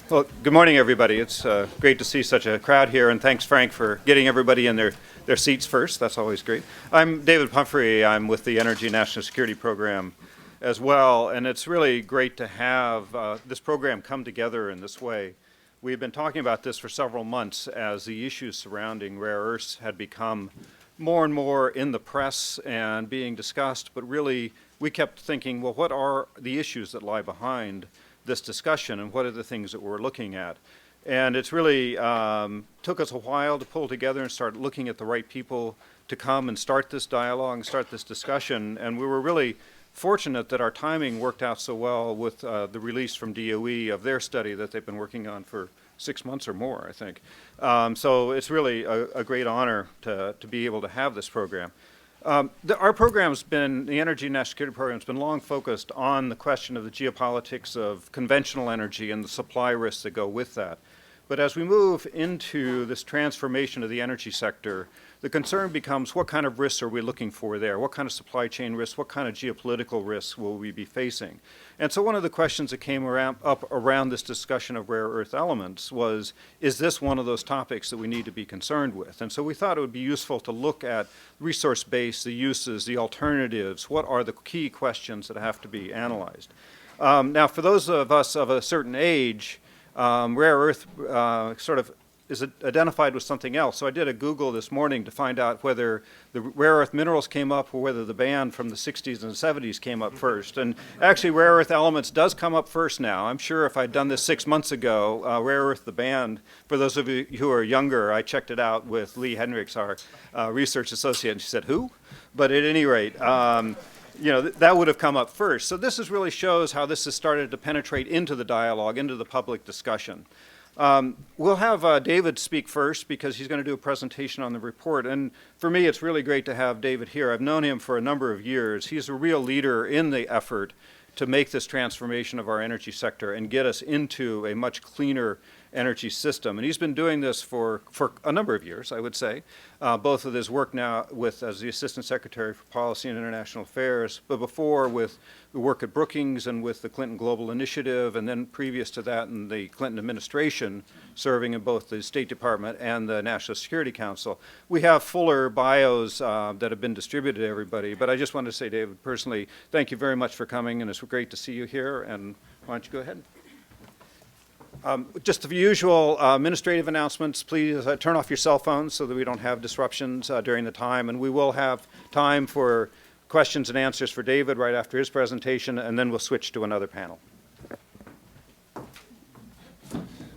Well, good morning, everybody. It's great to see such a crowd here, and thanks, Frank, for getting everybody in their seats first. That's always great. I'm David Humphrey. I'm with the Energy National Security Program as well, and it's really great to have this program come together in this way. We've been talking about this for several months as the issues surrounding rare earths had become more and more in the press and being discussed, but really we kept thinking, well, what are the issues that lie behind this discussion, and what are the things that we're looking at? And it's really took us a while to pull together and start looking at the right people to come and start this dialogue and start this discussion. And we were really fortunate that our timing worked out so well with the release from DOE of their study that they've been working on for 6 months or more, I think. So it's really a great honor to be able to have this program. Our program's been, the Energy National Security Program has been long focused on the question of the geopolitics of conventional energy and the supply risks that go with that. But as we move into this transformation of the energy sector, the concern becomes what kind of risks are we looking for there? What kind of supply chain risks? What kind of geopolitical risks will we be facing? And so one of the questions that came up around this discussion of rare earth elements was, is this one of those topics that we need to be concerned with? And so we thought it would be useful to look at resource base, the uses, the alternatives. What are the key questions that have to be analyzed? Now, for those of us of a certain age, rare earth sort of is identified with something else. So I did a Google this morning to find out whether the rare earth minerals came up or whether the band from the 60s and 70s came up first. And actually, rare earth elements does come up first now. I'm sure if I'd done this 6 months ago, rare earth, the band, for those of you who are younger, I checked it out with Lee Hendricks, our research associate, and she said, who? But at any rate, you know, that would have come up first. So this really shows how this has started to penetrate into the dialogue, into the public discussion. We'll have David speak first because he's going to do a presentation on the report. And for me, it's really great to have David here. I've known him for a number of years. He's a real leader in the effort to make this transformation of our energy sector and get us into a much cleaner energy system. And he's been doing this for a number of years, I would say, both with his work now as the Assistant Secretary for Policy and International Affairs, but before with the work at Brookings and with the Clinton Global Initiative, and then previous to that in the Clinton administration, serving in both the State Department and the National Security Council. We have fuller bios that have been distributed to everybody, but I just wanted to say, David, personally, thank you very much for coming, and it's great to see you here, and why don't you go ahead? Just the usual administrative announcements. Please turn off your cell phones so that we don't have disruptions during the time. And we will have time for questions and answers for David right after his presentation, and then we'll switch to another panel.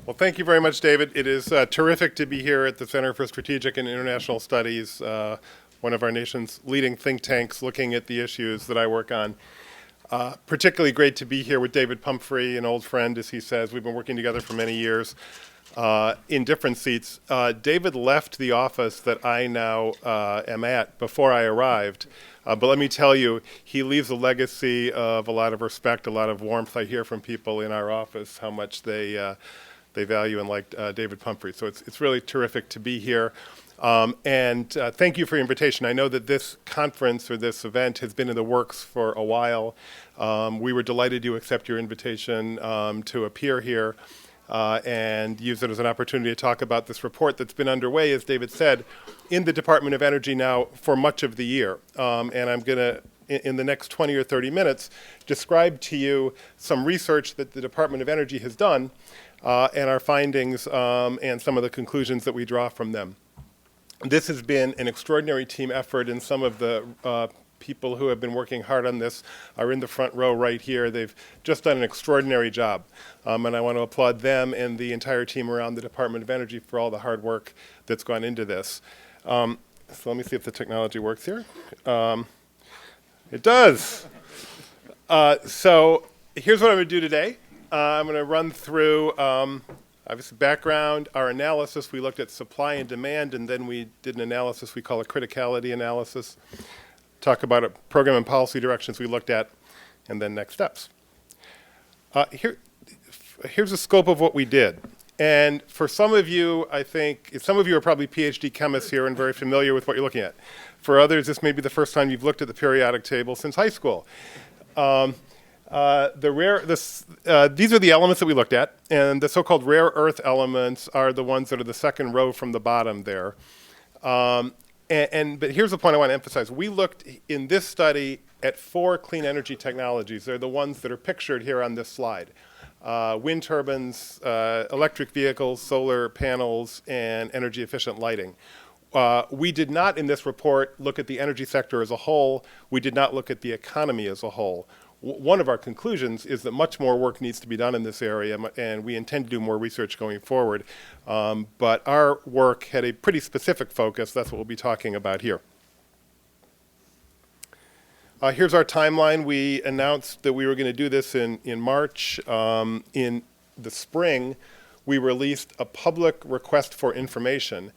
Well, thank you very much, David. It is terrific to be here at the Center for Strategic and International Studies, one of our nation's leading think tanks looking at the issues that I work on. Particularly great to be here with David Humphrey, an old friend, as he says. We've been working together for many years in different seats. David left the office that I now am at before I arrived. But let me tell you, he leaves a legacy of a lot of respect, a lot of warmth. I hear from people in our office how much they value and like David Humphrey. So it's really terrific to be here. And thank you for your invitation. I know that this conference or this event has been in the works for a while. We were delighted you accept your invitation to appear here and use it as an opportunity to talk about this report that's been underway, as David said, in the Department of Energy now for much of the year. And I'm going to, in the next 20 or 30 minutes, describe to you some research that the Department of Energy has done and our findings and some of the conclusions that we draw from them. This has been an extraordinary team effort, and some of the people who have been working hard on this are in the front row right here. They've just done an extraordinary job, and I want to applaud them and the entire team around the Department of Energy for all the hard work that's gone into this. So let me see if the technology works here. It does. So here's what I'm going to do today. I'm going to run through obviously background, our analysis. We looked at supply and demand, and then we did an analysis we call a criticality analysis. Talk about a program and policy directions we looked at, and then next steps. Here's the scope of what we did. And for some of you, I think, some of you are probably PhD chemists here and very familiar with what you're looking at. For others, this may be the first time you've looked at the periodic table since high school. These are the elements that we looked at, and the so-called rare earth elements are the ones that are the second row from the bottom there. But here's the point I want to emphasize. We looked in this study at 4 clean energy technologies. They're the ones that are pictured here on this slide. Wind turbines, electric vehicles, solar panels, and energy efficient lighting. We did not in this report look at the energy sector as a whole. We did not look at the economy as a whole. One of our conclusions is that much more work needs to be done in this area, and we intend to do more research going forward. But our work had a pretty specific focus. That's what we'll be talking about here. Here's our timeline. We announced that we were going to do this in March. In the spring, we released a public request for information.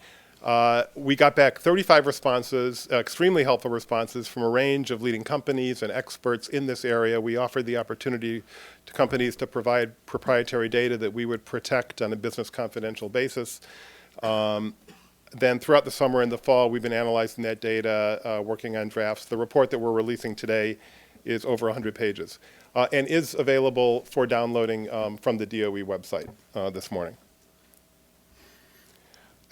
We got back 35 responses, extremely helpful responses from a range of leading companies and experts in this area. We offered the opportunity to companies to provide proprietary data that we would protect on a business confidential basis. Then throughout the summer and the fall, we've been analyzing that data, working on drafts. The report that we're releasing today is over 100 pages and is available for downloading from the DOE website this morning.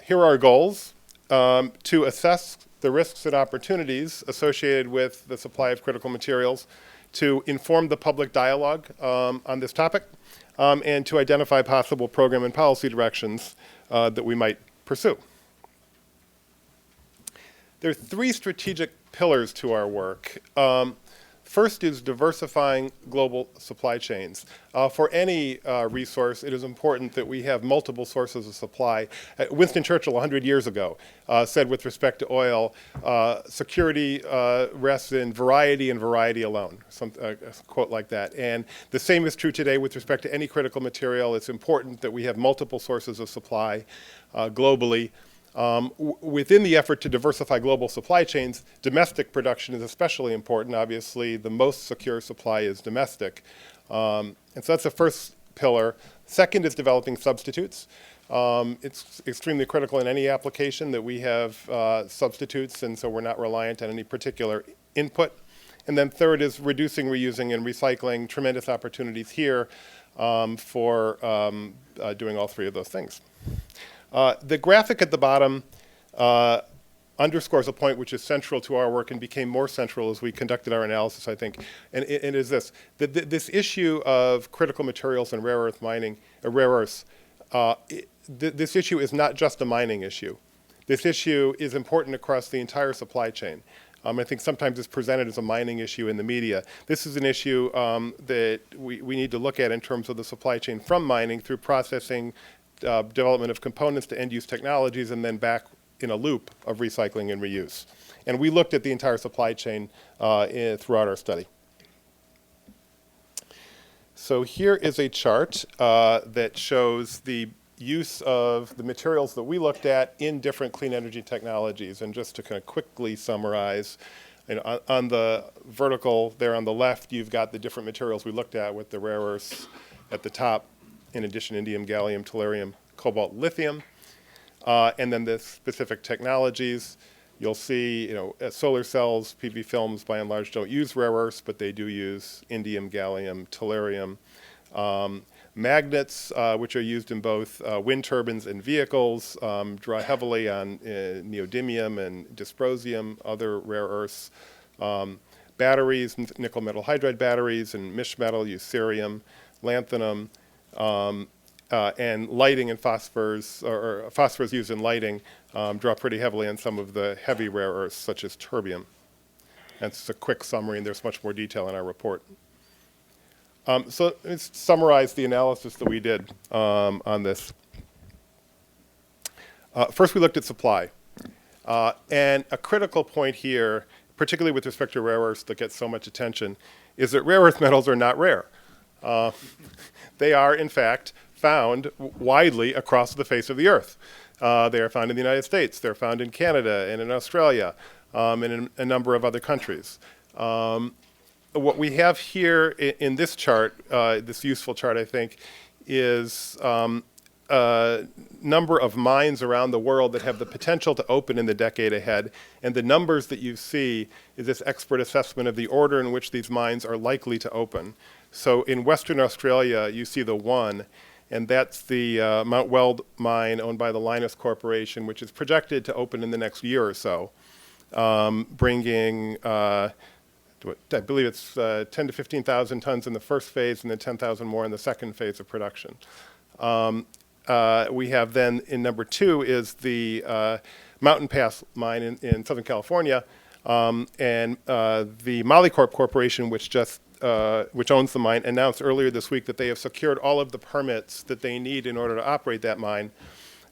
Here are our goals: to assess the risks and opportunities associated with the supply of critical materials, to inform the public dialogue on this topic, and to identify possible program and policy directions that we might pursue. There are 3 strategic pillars to our work. First is diversifying global supply chains. For any resource, it is important that we have multiple sources of supply. Winston Churchill, 100 years ago, said with respect to oil, security rests in variety and variety alone, a quote like that. And the same is true today with respect to any critical material. It's important that we have multiple sources of supply globally. Within the effort to diversify global supply chains, domestic production is especially important. Obviously, the most secure supply is domestic. And so that's the first pillar. Second is developing substitutes. It's extremely critical in any application that we have substitutes, and so we're not reliant on any particular input. And then third is reducing, reusing, and recycling. Tremendous opportunities here for doing all 3 of those things. The graphic at the bottom underscores a point which is central to our work and became more central as we conducted our analysis, I think, and it is this. This issue of critical materials and rare earth mining, rare earths, this issue is not just a mining issue. This issue is important across the entire supply chain. I think sometimes it's presented as a mining issue in the media. This is an issue that we need to look at in terms of the supply chain from mining through processing, development of components to end-use technologies, and then back in a loop of recycling and reuse. And we looked at the entire supply chain throughout our study. So here is a chart that shows the use of the materials that we looked at in different clean energy technologies. And just to kind of quickly summarize, on the vertical there on the left, you've got the different materials we looked at with the rare earths at the top. In addition, indium, gallium, tellurium, cobalt, lithium, and then the specific technologies. You'll see, solar cells, PV films, by and large, don't use rare earths, but they do use indium, gallium, tellurium. Magnets, which are used in both wind turbines and vehicles, draw heavily on neodymium and dysprosium, other rare earths. Batteries, nickel metal hydride batteries, and mish metal use cerium, lanthanum. And lighting and phosphors, or phosphors used in lighting, draw pretty heavily on some of the heavy rare earths, such as terbium. That's a quick summary, and there's much more detail in our report. So let's summarize the analysis that we did on this. First, we looked at supply. And a critical point here, particularly with respect to rare earths that get so much attention, is that rare earth metals are not rare. They are, in fact, found widely across the face of the earth. They are found in the United States. They're found in Canada and in Australia and in a number of other countries. What we have here in this chart, this useful chart, I think, is number of mines around the world that have the potential to open in the decade ahead. And the numbers that you see is this expert assessment of the order in which these mines are likely to open. So in Western Australia, you see the 1, and that's the Mount Weld mine owned by the Lynas Corporation, which is projected to open in the next year or so, bringing, I believe it's 10 to 15,000 tons in the first phase and then 10,000 more in the second phase of production. We have then in number 2 is the Mountain Pass mine in Southern California, and the Molycorp Corporation, which owns the mine, announced earlier this week that they have secured all of the permits that they need in order to operate that mine,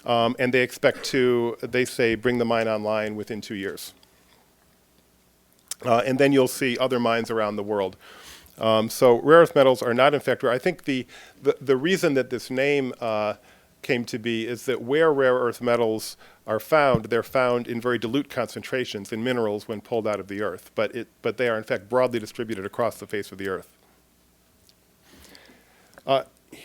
and they expect to, they say, bring the mine online within 2 years. And then you'll see other mines around the world. So rare earth metals are not in fact rare. I think the reason that this name came to be is that where rare earth metals are found, they're found in very dilute concentrations in minerals when pulled out of the earth. But they are in fact broadly distributed across the face of the earth.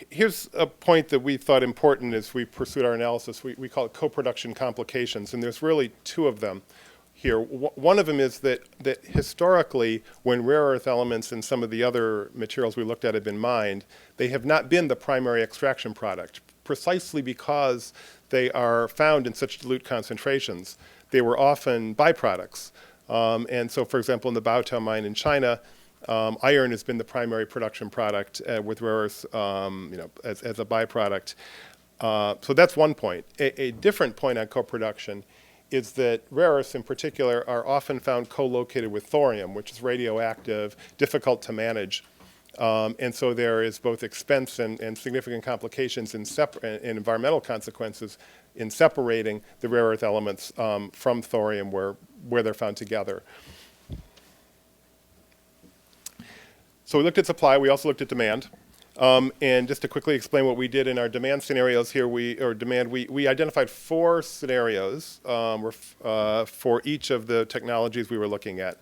Here's a point that we thought important as we pursued our analysis. We call it co-production complications, and there's really 2 of them here. One of them is that historically, when rare earth elements and some of the other materials we looked at have been mined, they have not been the primary extraction product, precisely because they are found in such dilute concentrations. They were often byproducts. And so, for example, in the Baotou mine in China, iron has been the primary production product with rare earths as a byproduct. So that's one point. A different point on co-production is that rare earths in particular are often found co-located with thorium, which is radioactive, difficult to manage. And so there is both expense and significant complications and environmental consequences in separating the rare earth elements from thorium where they're found together. So we looked at supply, we also looked at demand. And just to quickly explain what we did in our demand scenarios here, we identified 4 scenarios for each of the technologies we were looking at.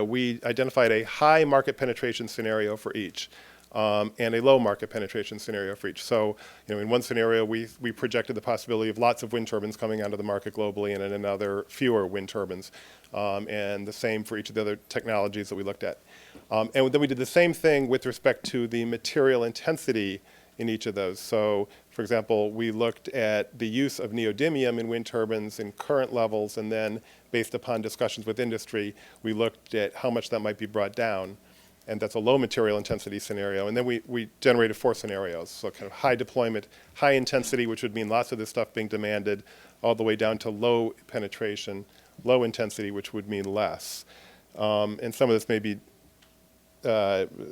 We identified a high market penetration scenario for each, and a low market penetration scenario for each. So, in one scenario, we projected the possibility of lots of wind turbines coming onto the market globally, and in another, fewer wind turbines, and the same for each of the other technologies that we looked at. And then we did the same thing with respect to the material intensity in each of those. So, for example, we looked at the use of neodymium in wind turbines in current levels, and then, based upon discussions with industry, we looked at how much that might be brought down. And that's a low material intensity scenario. And then we generated 4 scenarios. So kind of high deployment, high intensity, which would mean lots of this stuff being demanded, all the way down to low penetration, low intensity, which would mean less. And some of this may be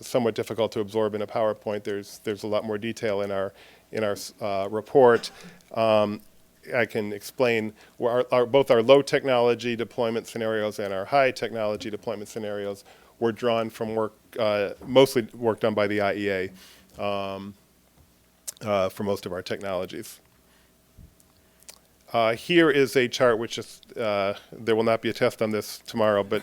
somewhat difficult to absorb in a PowerPoint. There's a lot more detail in our report. I can explain both our low technology deployment scenarios and our high technology deployment scenarios were drawn from work, mostly work done by the IEA for most of our technologies. Here is a chart which is, there will not be a test on this tomorrow, but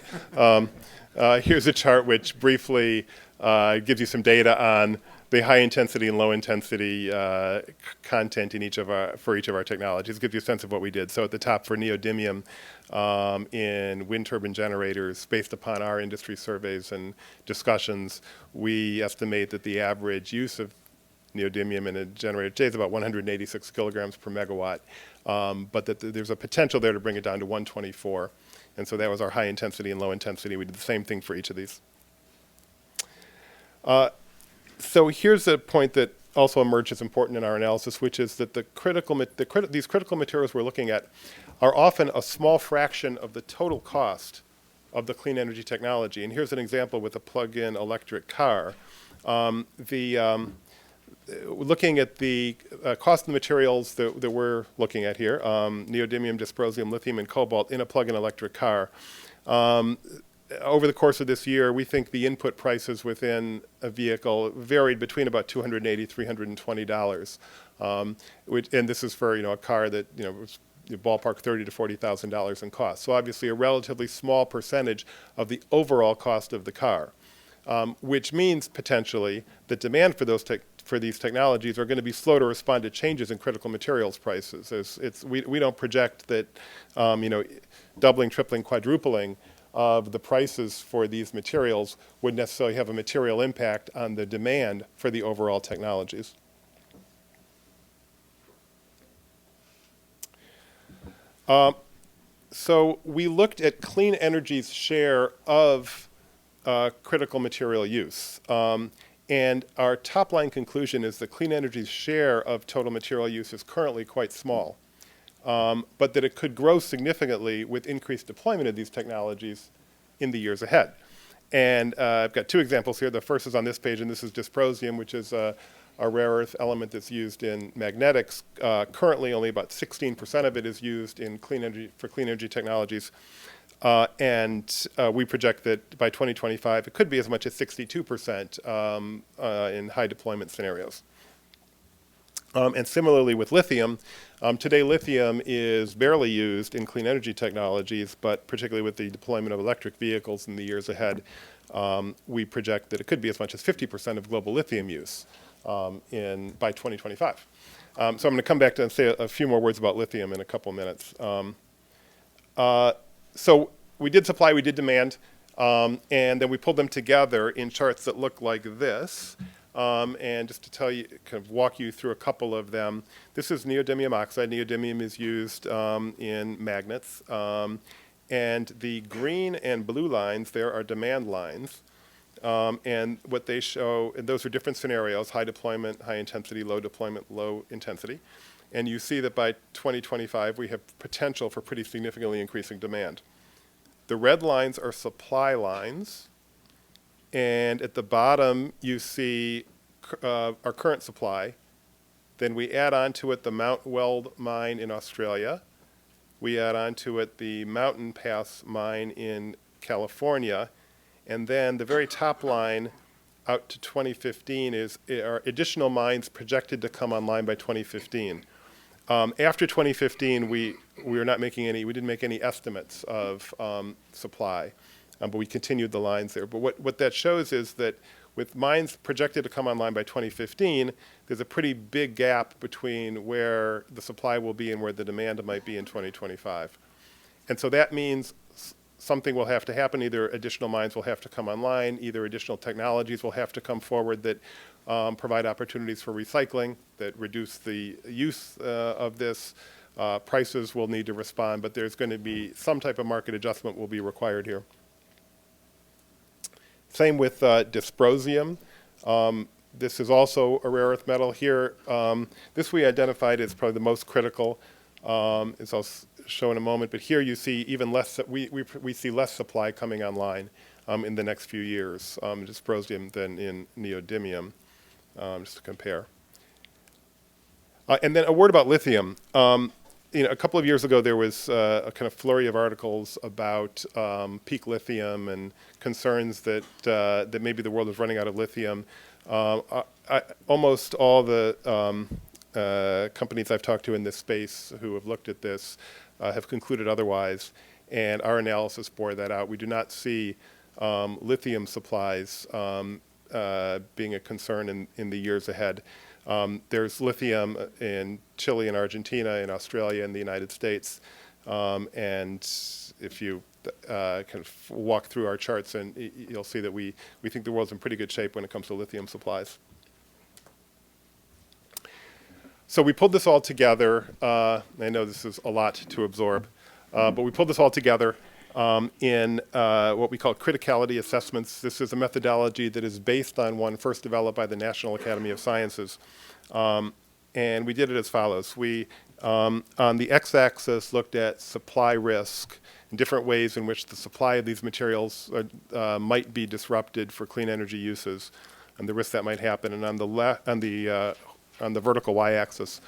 here's a chart which briefly gives you some data on the high intensity and low intensity content in for each of our technologies. It gives you a sense of what we did. So at the top for neodymium in wind turbine generators, based upon our industry surveys and discussions, we estimate that the average use of neodymium in a generator today is about 186 kilograms per megawatt, but that there's a potential there to bring it down to 124. And so that was our high intensity and low intensity. We did the same thing for each of these. So here's a point that also emerged as important in our analysis, which is that these critical materials we're looking at are often a small fraction of the total cost of the clean energy technology. And here's an example with a plug-in electric car. Looking at the cost of the materials that we're looking at here, neodymium, dysprosium, lithium, and cobalt in a plug-in electric car, over the course of this year, we think the input prices within a vehicle varied between about $280, $320, and this is for a car that was ballpark $30,000 to $40,000 in cost. So obviously a relatively small percentage of the overall cost of the car. which means potentially that demand for these technologies are going to be slow to respond to changes in critical materials prices. We don't project that doubling, tripling, quadrupling of the prices for these materials would necessarily have a material impact on the demand for the overall technologies. So we looked at clean energy's share of critical material use. And our top line conclusion is that clean energy's share of total material use is currently quite small, but that it could grow significantly with increased deployment of these technologies in the years ahead. And I've got two examples here. The first is on this page, and this is dysprosium, which is a rare earth element that's used in magnetics. Currently, only about 16% of it is used in clean energy technologies. And we project that by 2025, it could be as much as 62% in high deployment scenarios. And similarly with lithium, today lithium is barely used in clean energy technologies, but particularly with the deployment of electric vehicles in the years ahead, we project that it could be as much as 50% of global lithium use by 2025. So I'm going to come back to and say a few more words about lithium in a couple minutes. So we did supply, we did demand, and then we pulled them together in charts that look like this. And just to tell you, kind of walk you through a couple of them. This is neodymium oxide. Neodymium is used in magnets. And the green and blue lines there are demand lines. And what they show, and those are different scenarios: high deployment, high intensity; low deployment, low intensity. And you see that by 2025, we have potential for pretty significantly increasing demand. The red lines are supply lines. And at the bottom, you see our current supply. Then we add on to it the Mount Weld mine in Australia. We add on to it the Mountain Pass mine in California. And then the very top line out to 2015 are additional mines projected to come online by 2015. After 2015, we didn't make any estimates of supply. But we continued the lines there. But what that shows is that with mines projected to come online by 2015, there's a pretty big gap between where the supply will be and where the demand might be in 2025. And so that means something will have to happen. Either additional mines will have to come online, either additional technologies will have to come forward that provide opportunities for recycling, that reduce the use of this. Prices will need to respond, but there's going to be some type of market adjustment will be required here. Same with dysprosium. This is also a rare earth metal here. This we identified as probably the most critical, as I'll show in a moment. But here you see even less. We see less supply coming online in the next few years, dysprosium than in neodymium, just to compare. And then a word about lithium. A couple of years ago, there was a kind of flurry of articles about peak lithium and concerns that maybe the world is running out of lithium. Almost all the companies I've talked to in this space who have looked at this have concluded otherwise, and our analysis bore that out. We do not see lithium supplies being a concern in the years ahead. There's lithium in Chile and Argentina, in Australia, and the United States. And if you kind of walk through our charts, and you'll see that we think the world's in pretty good shape when it comes to lithium supplies. So we pulled this all together. I know this is a lot to absorb, but we pulled this all together in what we call criticality assessments. This is a methodology that is based on one first developed by the National Academy of Sciences. And we did it as follows. We, on the x-axis, looked at supply risk and different ways in which the supply of these materials might be disrupted for clean energy uses and the risk that might happen. And on the vertical y-axis,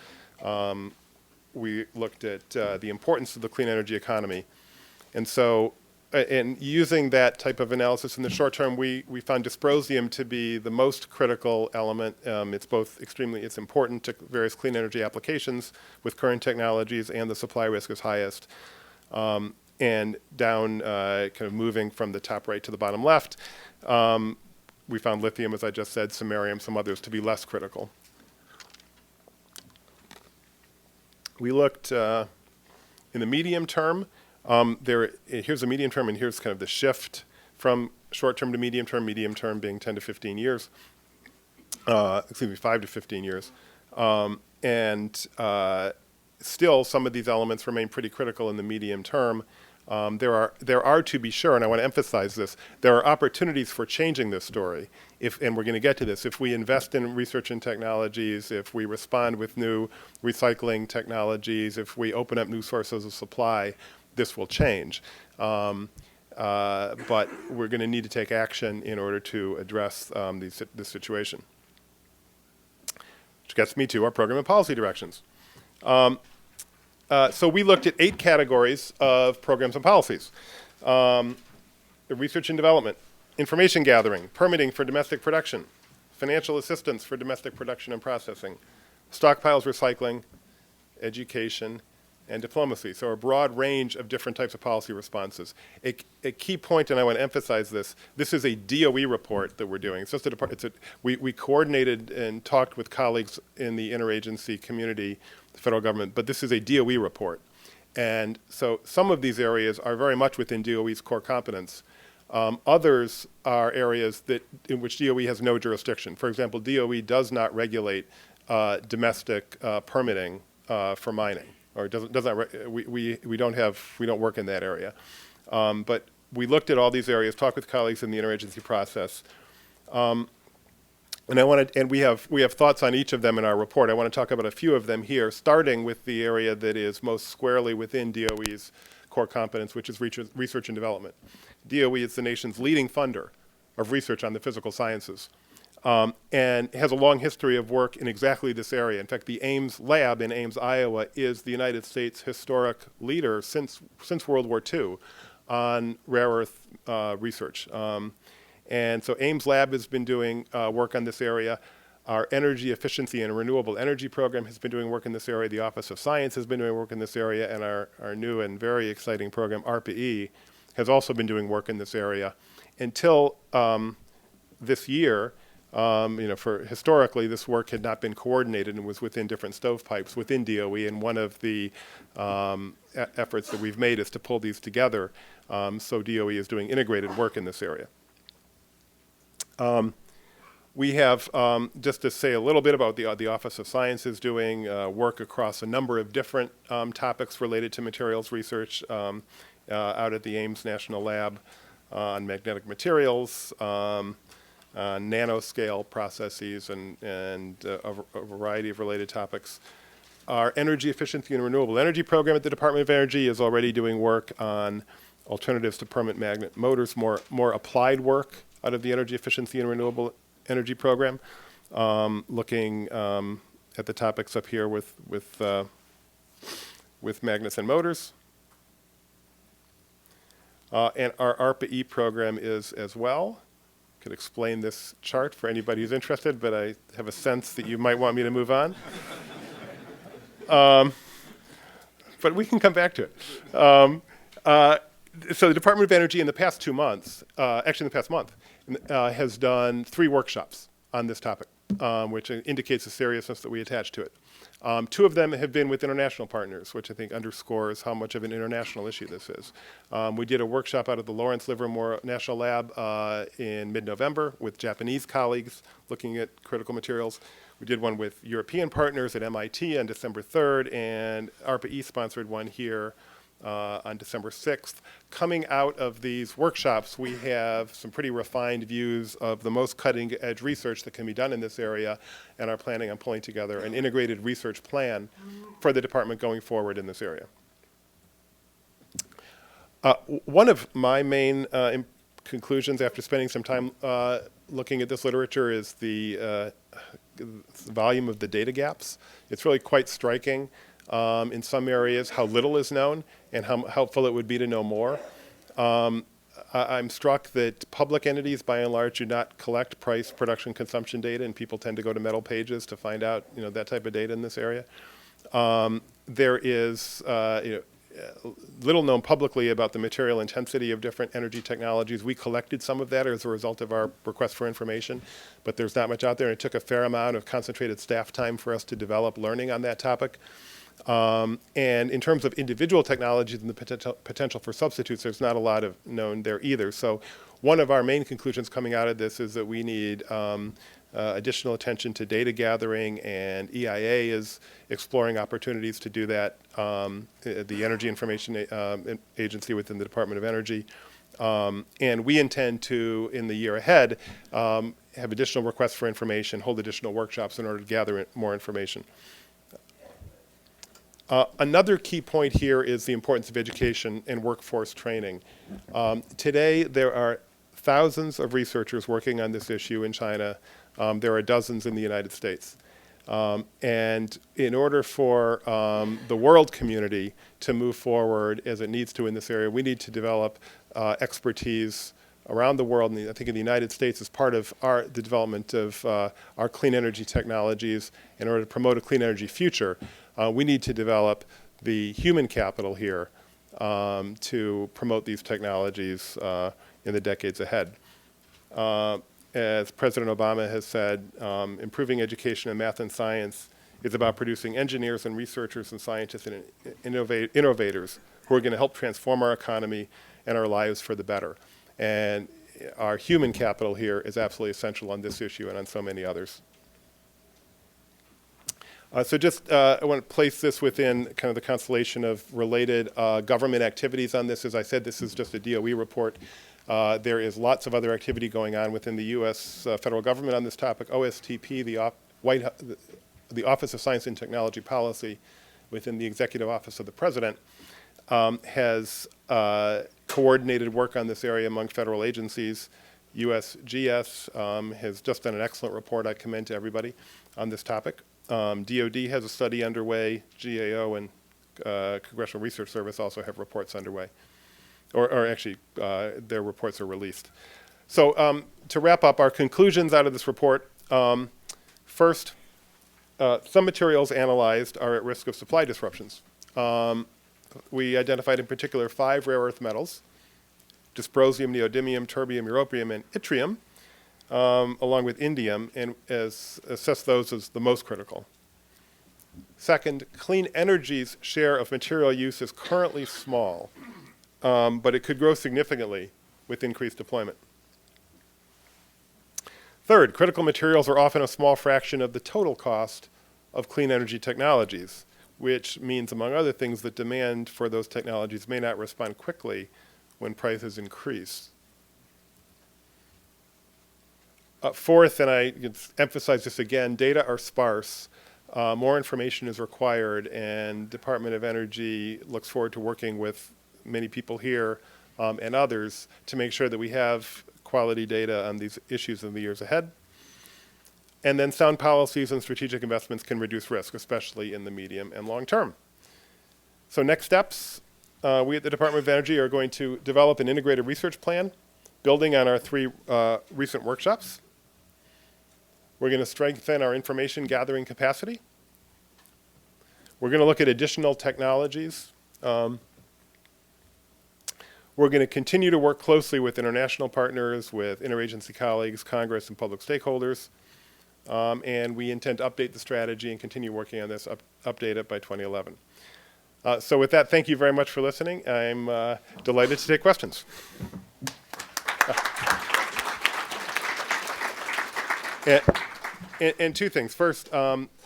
we looked at the importance of the clean energy economy. And so, in using that type of analysis in the short term, we found dysprosium to be the most critical element. It's important to various clean energy applications with current technologies, and the supply risk is highest. And down, kind of moving from the top right to the bottom left, we found lithium, as I just said, samarium, some others to be less critical. We looked in the medium term. Here's the medium term, and here's kind of the shift from short-term to medium term being 10 to 15 years. 5 to 15 years. Still, some of these elements remain pretty critical in the medium term. There are, to be sure, and I want to emphasize this, there are opportunities for changing this story, and we're going to get to this. If we invest in research and technologies, if we respond with new recycling technologies, if we open up new sources of supply, this will change. But we're going to need to take action in order to address this situation. Which gets me to our program and policy directions. So we looked at 8 categories of programs and policies. Research and development, information gathering, permitting for domestic production, financial assistance for domestic production and processing, stockpiles recycling, education, and diplomacy. So a broad range of different types of policy responses. A key point, and I want to emphasize this is a DOE report that we're doing. It's just we coordinated and talked with colleagues in the interagency community, the federal government, but this is a DOE report. And so some of these areas are very much within DOE's core competence. Others are areas in which DOE has no jurisdiction. For example, DOE does not regulate domestic permitting for mining. Or we don't work in that area, but we looked at all these areas, talked with colleagues in the interagency process, and we have thoughts on each of them in our report. I want to talk about a few of them here, starting with the area that is most squarely within DOE's core competence, which is research and development. DOE is the nation's leading funder of research on the physical sciences. And has a long history of work in exactly this area. In fact, the Ames lab in Ames, Iowa, is the United States historic leader since World War II on rare earth research. And so Ames lab has been doing work on this area. Our energy efficiency and renewable energy program has been doing work in this area. The Office of Science has been doing work in this area. And our new and very exciting program, ARPA-E, has also been doing work in this area. Until this year, for historically, this work had not been coordinated and was within different stovepipes within DOE, and one of the efforts that we've made is to pull these together, so DOE is doing integrated work in this area. We have, just to say a little bit about the Office of Science is doing work across a number of different topics related to materials research out at the Ames National Lab on magnetic materials, nanoscale processes, and a variety of related topics. Our energy efficiency and renewable energy program at the Department of Energy is already doing work on alternatives to permanent magnet motors, more applied work out of the energy efficiency and renewable energy program, looking at the topics up here with magnets and motors. And our ARPA-E program is as well. Could explain this chart for anybody who's interested, but I have a sense that you might want me to move on. But we can come back to it. So the Department of Energy in the past 2 months, actually in the past month, has done 3 workshops on this topic, which indicates the seriousness that we attach to it. 2 of them have been with international partners, which I think underscores how much of an international issue this is. We did a workshop out of the Lawrence Livermore National Lab in mid-November with Japanese colleagues looking at critical materials. We did one with European partners at MIT on December 3rd, and ARPA-E sponsored one here on December 6th. Coming out of these workshops, we have some pretty refined views of the most cutting-edge research that can be done in this area, and are planning on pulling together an integrated research plan for the department going forward in this area. One of my main conclusions after spending some time looking at this literature is the volume of the data gaps. It's really quite striking. In some areas, how little is known and how helpful it would be to know more. I'm struck that public entities, by and large, do not collect price, production, consumption data, and people tend to go to metal pages to find out, that type of data in this area. There is, little known publicly about the material intensity of different energy technologies. We collected some of that as a result of our request for information, but there's not much out there. And it took a fair amount of concentrated staff time for us to develop learning on that topic. And in terms of individual technologies and the potential for substitutes, there's not a lot of known there either. So one of our main conclusions coming out of this is that we need additional attention to data gathering, and EIA is exploring opportunities to do that, the Energy Information Agency within the Department of Energy. And we intend to, in the year ahead, have additional requests for information, hold additional workshops in order to gather more information. Another key point here is the importance of education and workforce training. Today, there are thousands of researchers working on this issue in China. There are dozens in the United States. And in order for the world community to move forward as it needs to in this area, we need to develop expertise around the world. And I think in the United States, as part of the development of our clean energy technologies, in order to promote a clean energy future, we need to develop the human capital here to promote these technologies in the decades ahead. As President Obama has said, improving education in math and science is about producing engineers and researchers and scientists and innovators who are going to help transform our economy and our lives for the better. And our human capital here is absolutely essential on this issue and on so many others. So just I want to place this within kind of the constellation of related government activities on this. As I said, this is just a DOE report. There is lots of other activity going on within the U.S. Federal government on this topic. OSTP, the Office of Science and Technology Policy within the Executive Office of the President, has coordinated work on this area among federal agencies. USGS has just done an excellent report I commend to everybody on this topic. DOD has a study underway. GAO and Congressional Research Service also have reports underway. Or actually, their reports are released. So to wrap up, our conclusions out of this report. First, some materials analyzed are at risk of supply disruptions. We identified in particular 5 rare earth metals: dysprosium, neodymium, terbium, europium, and yttrium, along with indium, and assess those as the most critical. Second, clean energy's share of material use is currently small, but it could grow significantly with increased deployment. Third, critical materials are often a small fraction of the total cost of clean energy technologies, which means, among other things, that demand for those technologies may not respond quickly when prices increase. Fourth, and I emphasize this again, data are sparse. More information is required, and Department of Energy looks forward to working with many people here and others to make sure that we have quality data on these issues in the years ahead. And then sound policies and strategic investments can reduce risk, especially in the medium and long term. So next steps, we at the Department of Energy are going to develop an integrated research plan, building on our 3 recent workshops. We're going to strengthen our information gathering capacity. We're going to look at additional technologies. We're going to continue to work closely with international partners, with interagency colleagues, Congress, and public stakeholders. And we intend to update the strategy and continue working on this, update it by 2011. So with that, thank you very much for listening. I'm delighted to take questions. And 2 things. First,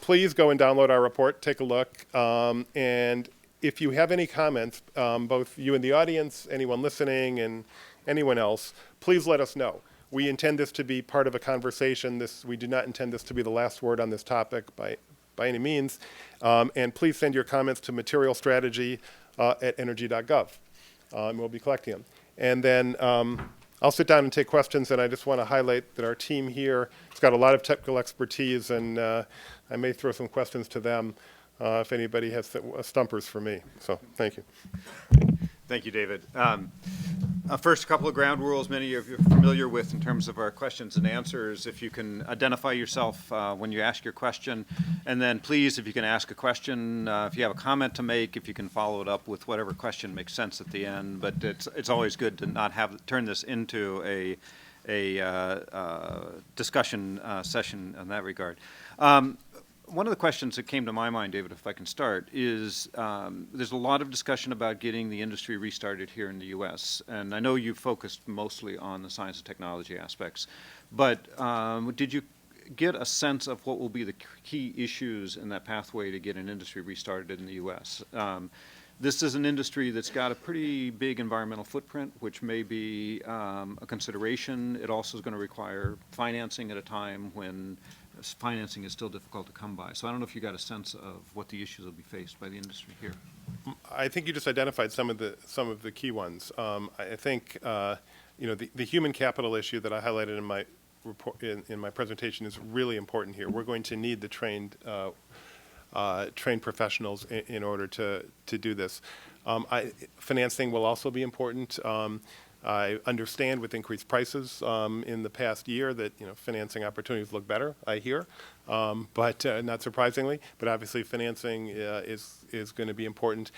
please go and download our report, take a look. And if you have any comments, both you in the audience, anyone listening, and anyone else, please let us know. We intend this to be part of a conversation. We do not intend this to be the last word on this topic by any means. And please send your comments to materialstrategy@energy.gov. We'll be collecting them. And then I'll sit down and take questions, and I just want to highlight that our team here has got a lot of technical expertise, and I may throw some questions to them if anybody has stumpers for me. So thank you. Thank you, David. First, a couple of ground rules many of you are familiar with in terms of our questions and answers. If you can identify yourself when you ask your question, and then please, if you can ask a question, if you have a comment to make, if you can follow it up with whatever question makes sense at the end. But it's always good to not turn this into a discussion session in that regard. One of the questions that came to my mind, David, if I can start, is there's a lot of discussion about getting the industry restarted here in the U.S., and I know you focused mostly on the science and technology aspects, but did you get a sense of what will be the key issues in that pathway to get an industry restarted in the U.S.? This is an industry that's got a pretty big environmental footprint, which may be a consideration. It also is going to require financing at a time when financing is still difficult to come by. So I don't know if you got a sense of what the issues will be faced by the industry here. I think you just identified some of the key ones. I think the human capital issue that I highlighted in my report in my presentation is really important here. We're going to need the trained professionals in order to do this. Financing will also be important. I understand with increased prices in the past year that financing opportunities look better, I hear, but not surprisingly. But obviously financing is going to be important.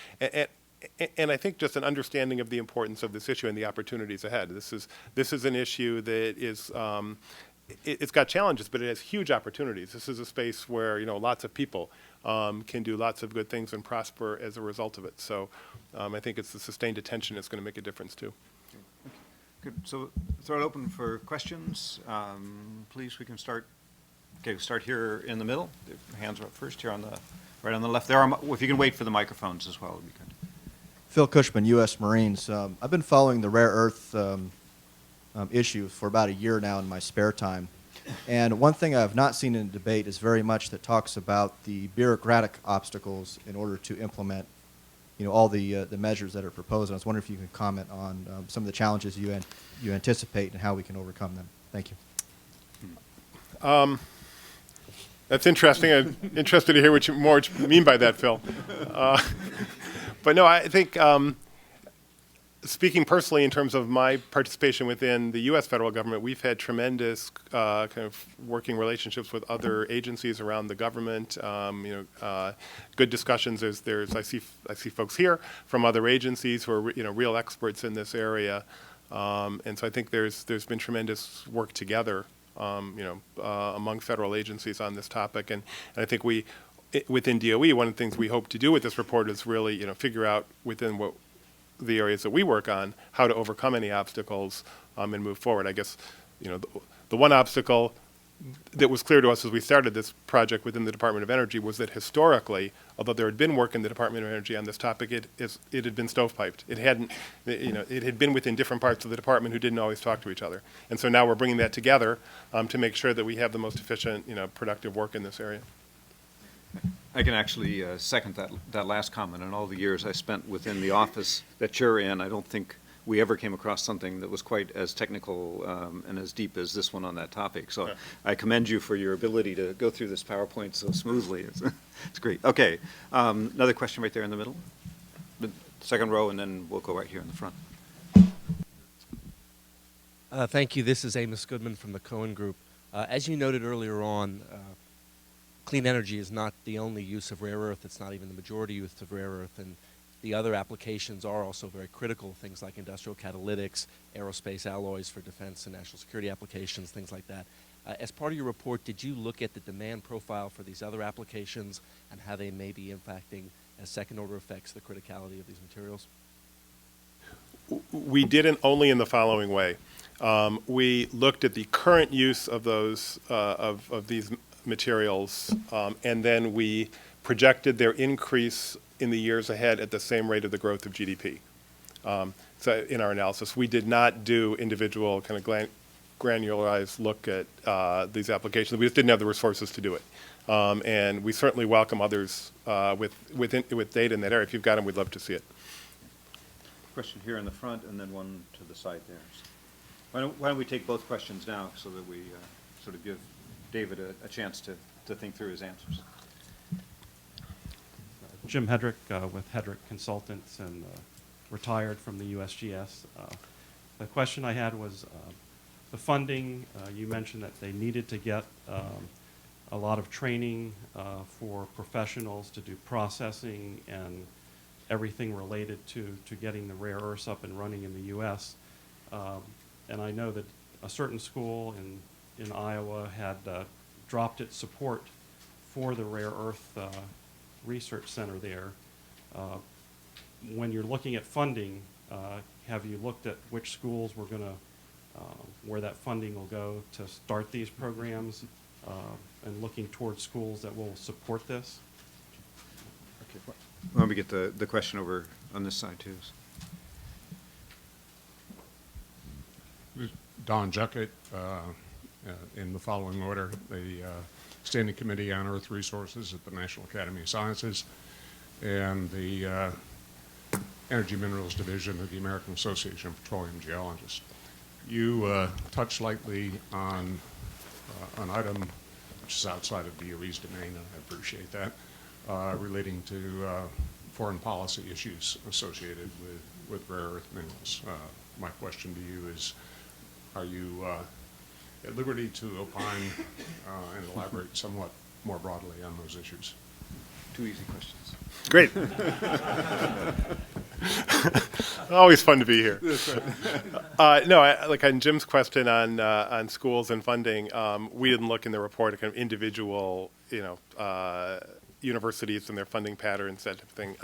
And I think just an understanding of the importance of this issue and the opportunities ahead. This is an issue that is it's got challenges, but it has huge opportunities. This is a space where lots of people can do lots of good things and prosper as a result of it. So I think it's the sustained attention that's going to make a difference too. Good. So throw it open for questions. Please, we can start. Okay, we'll start here in the middle. The hands are up first here right on the left. If you can wait for the microphones as well, it would be good. Phil Cushman, U.S. Marines. I've been following the rare earth issue for about a year now in my spare time. And one thing I have not seen in the debate is very much that talks about the bureaucratic obstacles in order to implement all the measures that are proposed. And I was wondering if you can comment on some of the challenges you anticipate and how we can overcome them. Thank you. That's interesting. I'm interested to hear what you mean by that, Phil. But no, I think speaking personally in terms of my participation within the U.S. federal government, we've had tremendous kind of working relationships with other agencies around the government. Good discussions. I see folks here from other agencies who are real experts in this area, and so I think there's been tremendous work together among federal agencies on this topic, and I think within DOE, one of the things we hope to do with this report is really figure out within the areas that we work on, how to overcome any obstacles and move forward. I guess, the one obstacle that was clear to us as we started this project within the Department of Energy was that historically, although there had been work in the Department of Energy on this topic, it had been stovepiped. It hadn't, it had been within different parts of the department who didn't always talk to each other. And so now we're bringing that together to make sure that we have the most efficient, productive work in this area. I can actually second that last comment. In all the years I spent within the office that you're in, I don't think we ever came across something that was quite as technical and as deep as this one on that topic. So I commend you for your ability to go through this PowerPoint so smoothly. It's great. Okay, another question right there in the middle. The second row, and then we'll go right here in the front. Thank you. This is Amos Goodman from the Cohen Group. As you noted earlier on, clean energy is not the only use of rare earth. It's not even the majority use of rare earth, and the other applications are also very critical, things like industrial catalytics, aerospace alloys for defense and national security applications, things like that. As part of your report, did you look at the demand profile for these other applications and how they may be impacting as second-order effects the criticality of these materials? We didn't, only in the following way. We looked at the current use of those of these materials, and then we projected their increase in the years ahead at the same rate of the growth of GDP. So in our analysis, we did not do individual kind of granularized look at these applications. We just didn't have the resources to do it. And we certainly welcome others with data in that area. If you've got them, we'd love to see it. Question here in the front, and then one to the side there. Why don't we take both questions now so that we sort of give David a chance to think through his answers. Jim Hedrick with Hedrick Consultants in retired from the USGS. The question I had was the funding. You mentioned that they needed to get a lot of training for professionals to do processing and everything related to getting the rare earths up and running in the U.S. And I know that a certain school in Iowa had dropped its support for the rare earth research center there. When you're looking at funding, have you looked at which schools were going to, where that funding will go to start these programs, and looking towards schools that will support this? Okay. Why don't we get the question over on this side too? Don Juckett, in the following order, the Standing Committee on Earth Resources at the National Academy of Sciences and the Energy Minerals Division of the American Association of Petroleum Geologists. You touched lightly on an item which is outside of DOE's domain, and I appreciate that, relating to foreign policy issues associated with rare earth minerals. My question to you is, are you at liberty to opine and elaborate somewhat more broadly on those issues? Two easy questions. Great. Always fun to be here. No, like on Jim's question on schools and funding, we didn't look in the report at kind of individual, universities and their funding patterns, that type of thing.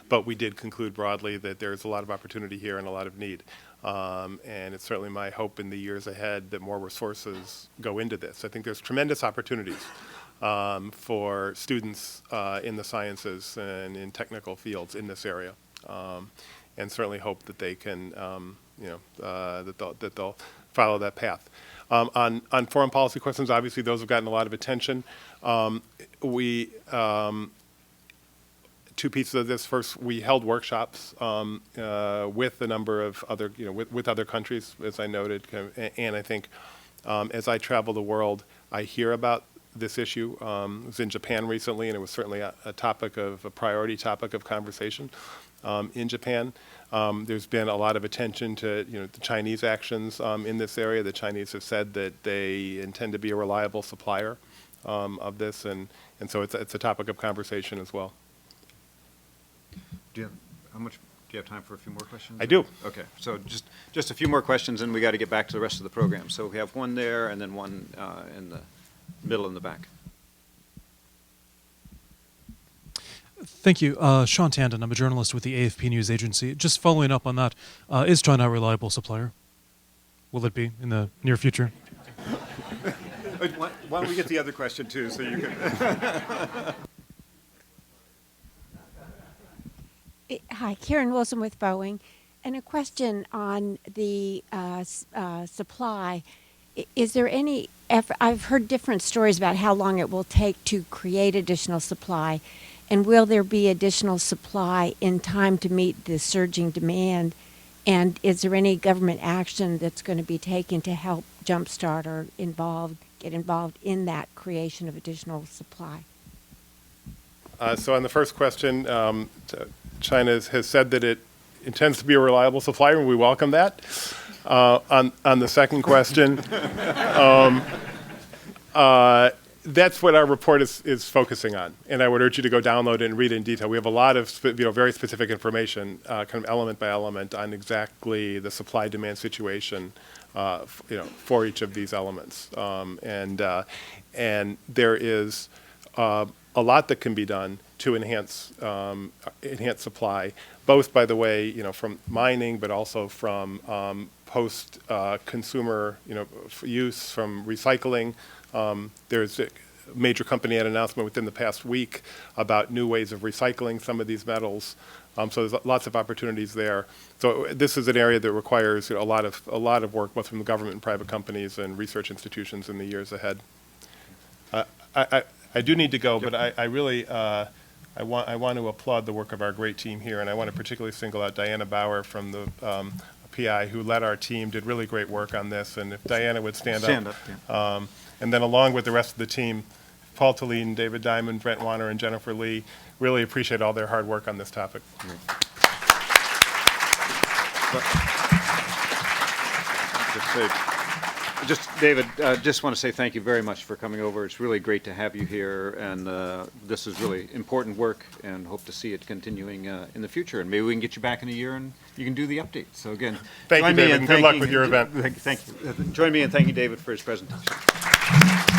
But we did conclude broadly that there's a lot of opportunity here and a lot of need. And it's certainly my hope in the years ahead that more resources go into this. I think there's tremendous opportunities for students in the sciences and in technical fields in this area. And certainly hope that they can, that they'll follow that path. On foreign policy questions, obviously those have gotten a lot of attention. Two pieces of this. First, we held workshops with a number of other, with other countries, as I noted, and I think as I travel the world, I hear about this issue. I was in Japan recently, and it was certainly a priority topic of conversation in Japan. There's been a lot of attention to the Chinese actions in this area. The Chinese have said that they intend to be a reliable supplier of this, and so it's a topic of conversation as well. Do you have time for a few more questions? I do. Okay, so just a few more questions, and we got to get back to the rest of the program. So we have one there, and then one in the middle in the back. Thank you. Sean Tandon, I'm a journalist with the AFP News Agency. Just following up on that, is China a reliable supplier? Will it be in the near future? Why don't we get the other question too, so you can... Hi, Karen Wilson with Boeing. And a question on the supply. Is there any effort? I've heard different stories about how long it will take to create additional supply. And will there be additional supply in time to meet the surging demand? And is there any government action that's going to be taken to help jumpstart or get involved in that creation of additional supply? So on the first question, China has said that it intends to be a reliable supplier, and we welcome that. On the second question, that's what our report is focusing on, and I would urge you to go download it and read it in detail. We have a lot of very specific information, kind of element by element, on exactly the supply-demand situation, for each of these elements, and there is a lot that can be done to enhance supply, both, by the way, from mining, but also from post-consumer, use, from recycling. There's a major company had an announcement within the past week about new ways of recycling some of these metals. So there's lots of opportunities there. So this is an area that requires a lot of work, both from the government and private companies and research institutions in the years ahead. I do need to go, but I really I want to applaud the work of our great team here, and I want to particularly single out Diana Bauer from the PI, who led our team, did really great work on this. And if Diana would stand up. Yeah. And then along with the rest of the team, Paul Talene, David Diamond, Brent Warner, and Jennifer Lee, really appreciate all their hard work on this topic. David, just want to say thank you very much for coming over. It's really great to have you here, and this is really important work, and hope to see it continuing in the future. And maybe we can get you back in a year, and you can do the update. So again, Thank you, join me David, in and good luck thanking- with your event. Thank you. Join me in thanking David for his presentation.